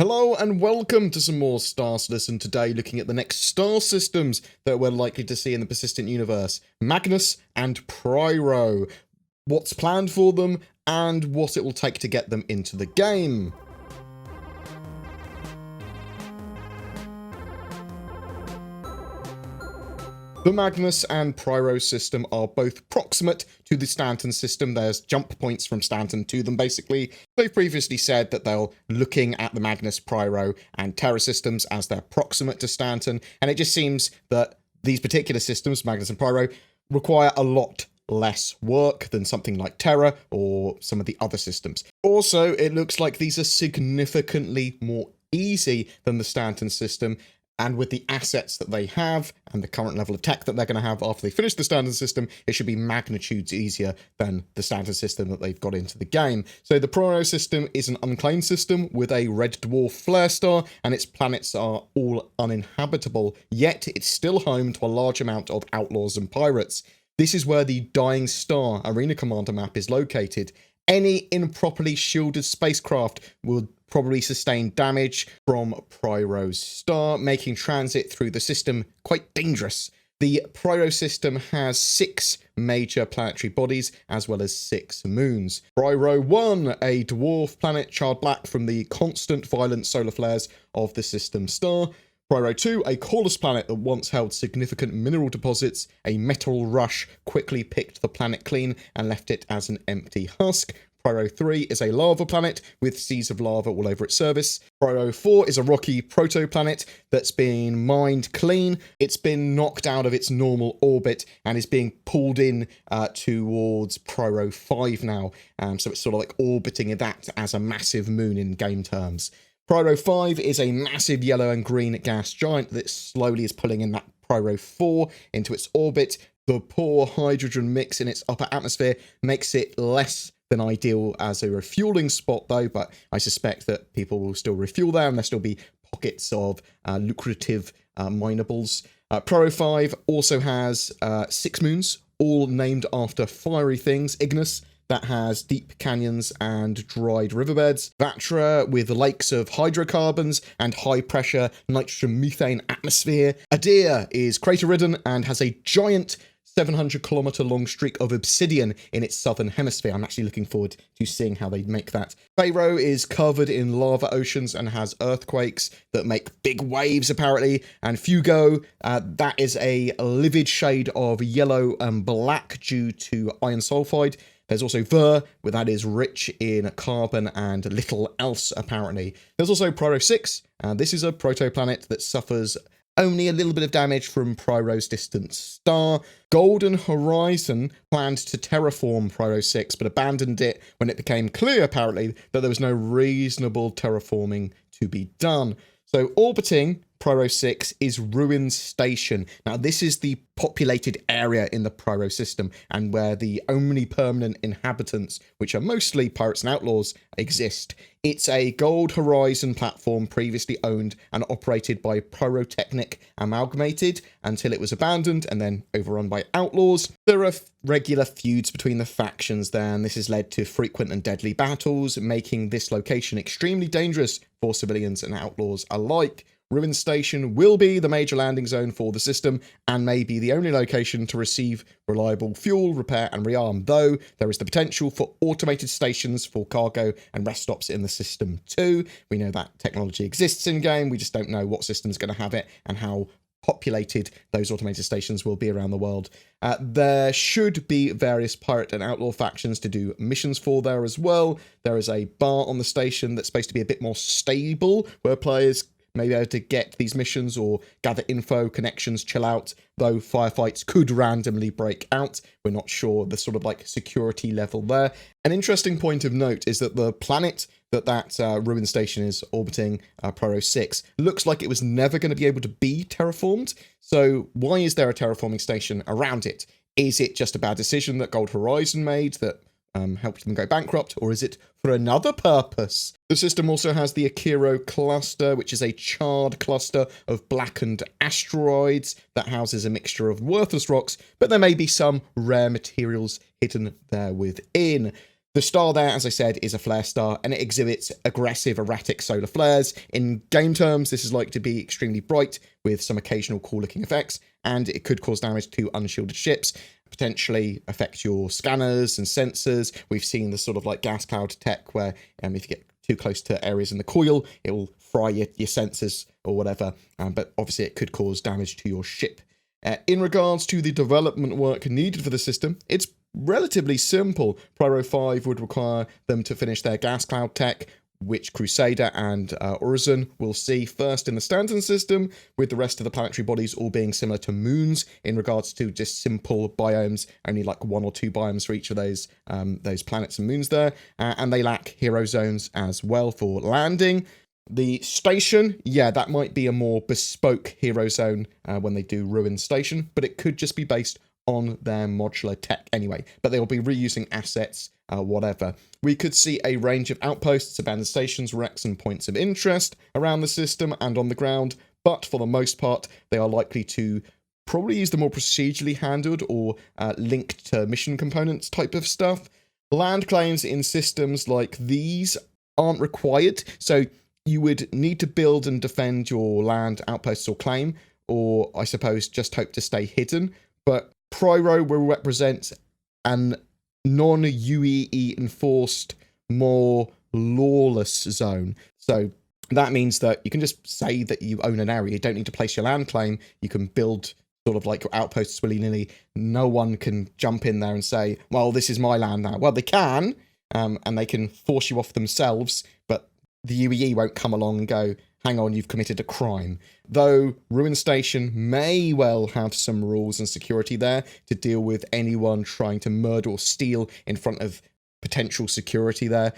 Hello and welcome to some more Star Citizen. Today looking at the next star systems that we're likely to see in the persistent universe. Magnus and Pyro. What's planned for them and what it will take to get them into the game. The Magnus and Pyro system are both proximate to the Stanton system. There's jump points from Stanton to them, basically. They've previously said that they're looking at the Magnus, Pyro, and Terra systems as they're proximate to Stanton, and it just seems that these particular systems, Magnus and Pyro, require a lot less work than something like Terra or some of the other systems. Also, it looks like these are significantly more easy than the Stanton system, and with the assets that they have and the current level of tech that they're going to have after they finish the standard system, it should be magnitudes easier than the standard system that they've got into the game. So the Pyro system is an unclaimed system with a red dwarf flare star, and its planets are all uninhabitable, yet it's still home to a large amount of outlaws and pirates. This is where the Dying Star Arena Commander map is located. Any improperly shielded spacecraft will probably sustain damage from Pyro's star, making transit through the system quite dangerous. The Pyro system has 6 major planetary bodies, as well as 6 moons. Pyro 1, a dwarf planet charred black from the constant violent solar flares of the system star. Pyro 2, a coreless planet that once held significant mineral deposits. A metal rush quickly picked the planet clean and left it as an empty husk. Pyro 3 is a lava planet with seas of lava all over its surface. Pyro 4 is a rocky proto-planet that's been mined clean. It's been knocked out of its normal orbit and is being pulled in towards Pyro 5 now. So it's sort of like orbiting that as a massive moon in game terms. Pyro 5 is a massive yellow and green gas giant that slowly is pulling in that Pyro 4 into its orbit. The poor hydrogen mix in its upper atmosphere makes it less than ideal as a refueling spot though, but I suspect that people will still refuel there and there'll still be pockets of lucrative minables. Pyro 5 also has 6 moons, all named after fiery things. Ignis, that has deep canyons and dried riverbeds. Vatra, with lakes of hydrocarbons and high-pressure nitrogen-methane atmosphere. Adir is crater-ridden and has a giant 700-kilometer long streak of obsidian in its southern hemisphere. I'm actually looking forward to seeing how they make that. Pyro is covered in lava oceans and has earthquakes that make big waves, apparently. And Fugo, that is a livid shade of yellow and black due to iron sulfide. There's also Ver, where that is rich in carbon and little else, apparently. There's also Pyro 6, and this is a protoplanet that suffers only a little bit of damage from Pyro's distant star. Golden Horizon planned to terraform Pyro 6, but abandoned it when it became clear, apparently, that there was no reasonable terraforming to be done. So orbiting Pyro 6 is Ruin Station. Now, this is the populated area in the Pyro system and where the only permanent inhabitants, which are mostly pirates and outlaws, exist. It's a Gold Horizon platform previously owned and operated by Pyrotechnic Amalgamated until it was abandoned and then overrun by outlaws. There are regular feuds between the factions there, and this has led to frequent and deadly battles, making this location extremely dangerous for civilians and outlaws alike. Ruin Station will be the major landing zone for the system and may be the only location to receive reliable fuel, repair and rearm, though there is the potential for automated stations for cargo and rest stops in the system too. We know that technology exists in-game, we just don't know what system's going to have it and how populated those automated stations will be around the world. There should be various pirate and outlaw factions to do missions for there as well. There is a bar on the station that's supposed to be a bit more stable, where players may be able to get these missions or gather info, connections, chill out, though firefights could randomly break out. We're not sure the sort of like security level there. An interesting point of note is that the planet that Ruin Station is orbiting, Pyro 6, looks like it was never going to be able to be terraformed. So why is there a terraforming station around it? Is it just a bad decision that Gold Horizon made that helped them go bankrupt, or is it for another purpose? The system also has the Akiro cluster, which is a charred cluster of blackened asteroids that houses a mixture of worthless rocks, but there may be some rare materials hidden there within. The star there, as I said, is a flare star, and it exhibits aggressive, erratic solar flares. In game terms, this is likely to be extremely bright, with some occasional cool-looking effects, and it could cause damage to unshielded ships, potentially affect your scanners and sensors. We've seen the sort of like gas cloud tech where if you get too close to areas in the coil, it will fry your sensors or whatever, but obviously it could cause damage to your ship. In regards to the development work needed for the system, it's relatively simple. Pyro 5 would require them to finish their gas cloud tech, which Crusader and Urizen will see first in the Stanton system, with the rest of the planetary bodies all being similar to moons in regards to just simple biomes, only like 1 or 2 biomes for each of those planets and moons there, and they lack hero zones as well for landing. The station, yeah, that might be a more bespoke hero zone when they do Ruin Station, but it could just be based on their modular tech anyway, but they'll be reusing assets, whatever. We could see a range of outposts, abandoned stations, wrecks, and points of interest around the system and on the ground, but for the most part, they are likely to probably use the more procedurally handled or linked to mission components type of stuff. Land claims in systems like these aren't required, so you would need to build and defend your land outposts or claim, or I suppose just hope to stay hidden. But Pyro will represent an non-UEE enforced, more lawless zone. So that means that you can just say that you own an area. You don't need to place your land claim. You can build sort of like your outposts willy-nilly. No one can jump in there and say, well, this is my land now. Well, they can, and they can force you off themselves, but the UEE won't come along and go, hang on, you've committed a crime. Though Ruin Station may well have some rules and security there to deal with anyone trying to murder or steal in front of potential security there.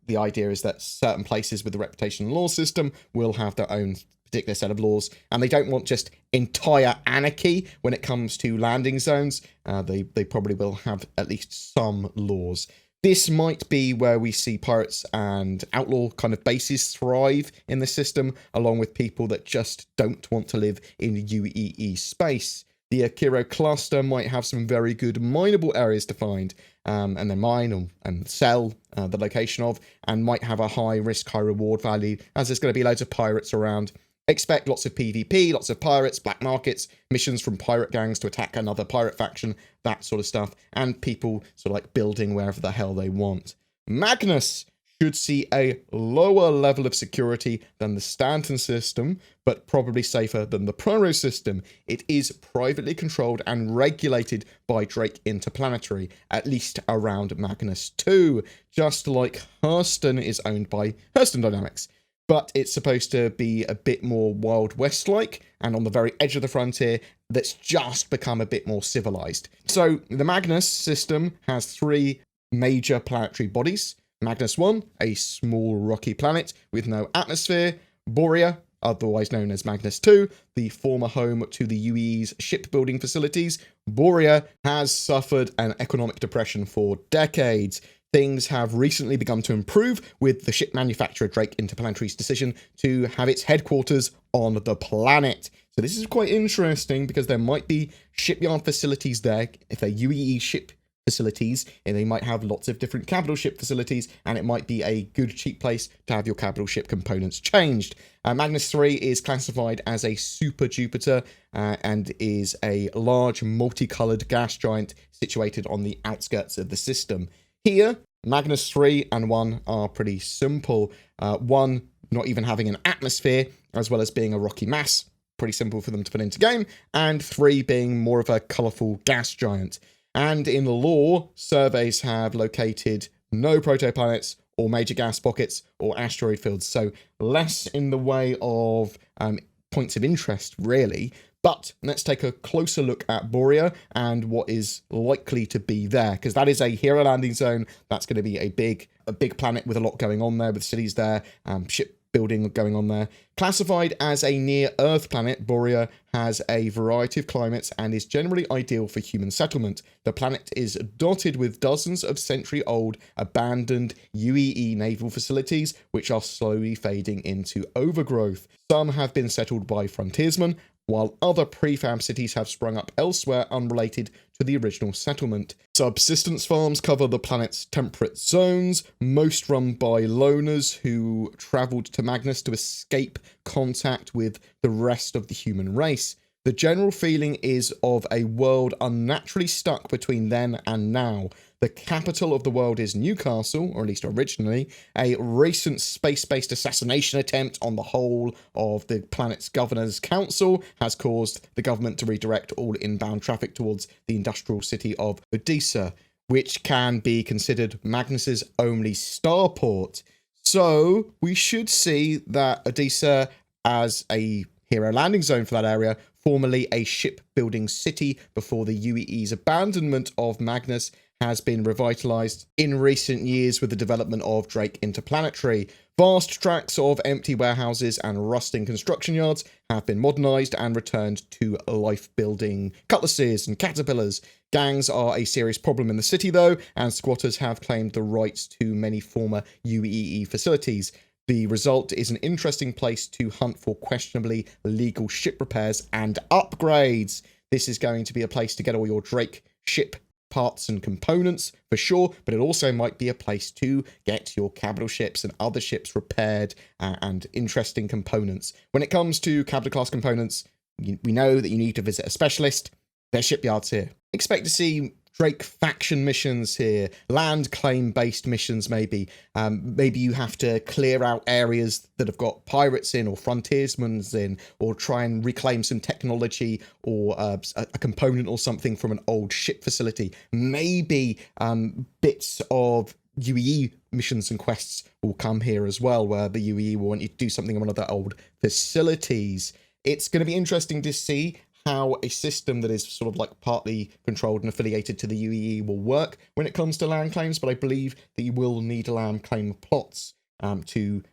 The idea is that certain places with the reputation and law system will have their own particular set of laws, and they don't want just entire anarchy when it comes to landing zones. They probably will have at least some laws. This might be where we see pirates and outlaw kind of bases thrive in the system, along with people that just don't want to live in UEE space. The Akiro cluster might have some very good mineable areas to find, and then mine and sell the location of, and might have a high risk, high reward value, as there's going to be loads of pirates around. Expect lots of PvP, lots of pirates, black markets, missions from pirate gangs to attack another pirate faction, that sort of stuff, and people sort of like building wherever the hell they want. Magnus should see a lower level of security than the Stanton system, but probably safer than the Pyro system. It is privately controlled and regulated by Drake Interplanetary, at least around Magnus 2, just like Hurston is owned by Hurston Dynamics. But it's supposed to be a bit more Wild West-like, and on the very edge of the frontier that's just become a bit more civilized. So the Magnus system has 3 major planetary bodies. Magnus 1, a small rocky planet with no atmosphere. Borea, otherwise known as Magnus 2, the former home to the UEE's shipbuilding facilities. Borea has suffered an economic depression for decades. Things have recently begun to improve with the ship manufacturer Drake Interplanetary's decision to have its headquarters on the planet. So this is quite interesting because there might be shipyard facilities there. If they're UEE ship facilities, and they might have lots of different capital ship facilities, and it might be a good cheap place to have your capital ship components changed. Magnus 3 is classified as a super Jupiter and is a large multicolored gas giant situated on the outskirts of the system. Here, Magnus 3 and 1 are pretty simple. 1 not even having an atmosphere, as well as being a rocky mass, pretty simple for them to put into game, and 3 being more of a colourful gas giant. And in the lore, surveys have located no protoplanets or major gas pockets or asteroid fields, so less in the way of points of interest, really. But let's take a closer look at Borea and what is likely to be there, because that is a hero landing zone. That's going to be a big planet with a lot going on there, with cities there, shipbuilding going on there. Classified as a near-Earth planet, Borea has a variety of climates and is generally ideal for human settlement. The planet is dotted with dozens of century-old abandoned UEE naval facilities, which are slowly fading into overgrowth. Some have been settled by frontiersmen, while other prefab cities have sprung up elsewhere unrelated to the original settlement. Subsistence farms cover the planet's temperate zones, most run by loners who travelled to Magnus to escape contact with the rest of the human race. The general feeling is of a world unnaturally stuck between then and now. The capital of the world is Newcastle, or at least originally. A recent space-based assassination attempt on the whole of the planet's governor's council has caused the government to redirect all inbound traffic towards the industrial city of Odessa, which can be considered Magnus's only starport. So we should see that Odessa as a hero landing zone for that area, formerly a shipbuilding city before the UEE's abandonment of Magnus, has been revitalized in recent years with the development of Drake Interplanetary. Vast tracts of empty warehouses and rusting construction yards have been modernized and returned to life-building cutlasses and caterpillars. Gangs are a serious problem in the city, though, and squatters have claimed the rights to many former UEE facilities. The result is an interesting place to hunt for questionably legal ship repairs and upgrades. This is going to be a place to get all your Drake ship parts and components for sure, but it also might be a place to get your capital ships and other ships repaired and interesting components. When it comes to capital class components, we know that you need to visit a specialist. There's shipyards here. Expect to see Drake faction missions here, land claim based missions maybe. Maybe you have to clear out areas that have got pirates in or frontiersmen in, or try and reclaim some technology or a component or something from an old ship facility. Maybe bits of UEE missions and quests will come here as well, where the UEE will want you to do something on one of their old facilities. It's going to be interesting to see how a system that is sort of like partly controlled and affiliated to the UEE will work when it comes to land claims, but I believe that you will need land claim plots to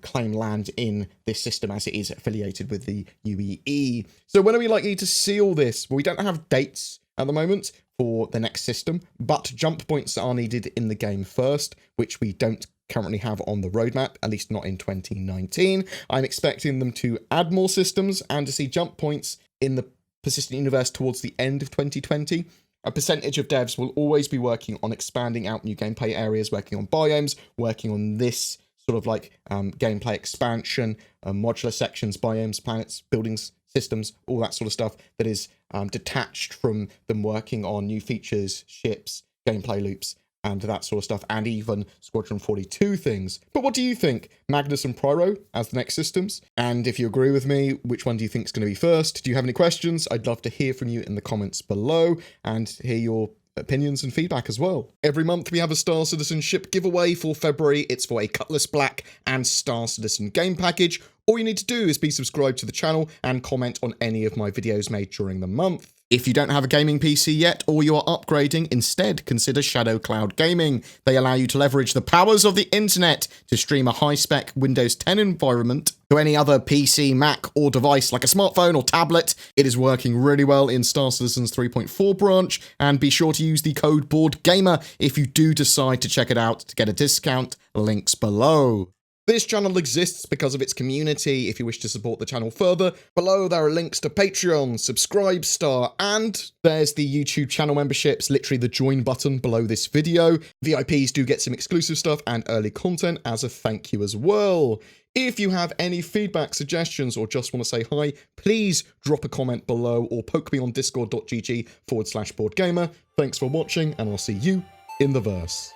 claim land in this system as it is affiliated with the UEE. So when are we likely to see all this? Well, we don't have dates at the moment for the next system, but jump points are needed in the game first, which we don't currently have on the roadmap, at least not in 2019. I'm expecting them to add more systems and to see jump points in the persistent universe towards the end of 2020. A percentage of devs will always be working on expanding out new gameplay areas, working on biomes, working on this sort of like gameplay expansion, modular sections, biomes, planets, buildings, systems, all that sort of stuff that is detached from them working on new features, ships, gameplay loops, and that sort of stuff, and even Squadron 42 things. But what do you think? Magnus and Pyro as the next systems? And if you agree with me, which one do you think is going to be first? Do you have any questions? I'd love to hear from you in the comments below and hear your opinions and feedback as well. Every month we have a Star Citizen ship giveaway for February. It's for a Cutlass Black and Star Citizen game package. All you need to do is be subscribed to the channel and comment on any of my videos made during the month. If you don't have a gaming PC yet, or you are upgrading, instead consider Shadow Cloud Gaming. They allow you to leverage the powers of the internet to stream a high-spec Windows 10 environment to any other PC, Mac, or device like a smartphone or tablet. It is working really well in Star Citizen's 3.4 branch, and be sure to use the code BoredGamer if you do decide to check it out to get a discount. Links below. This channel exists because of its community. If you wish to support the channel further, below there are links to Patreon, Subscribestar, and there's the YouTube channel memberships, literally the join button below this video. VIPs do get some exclusive stuff and early content as a thank you as well. If you have any feedback, suggestions, or just want to say hi, please drop a comment below or poke me on discord.gg/BoredGamer. Thanks for watching, and I'll see you in the verse.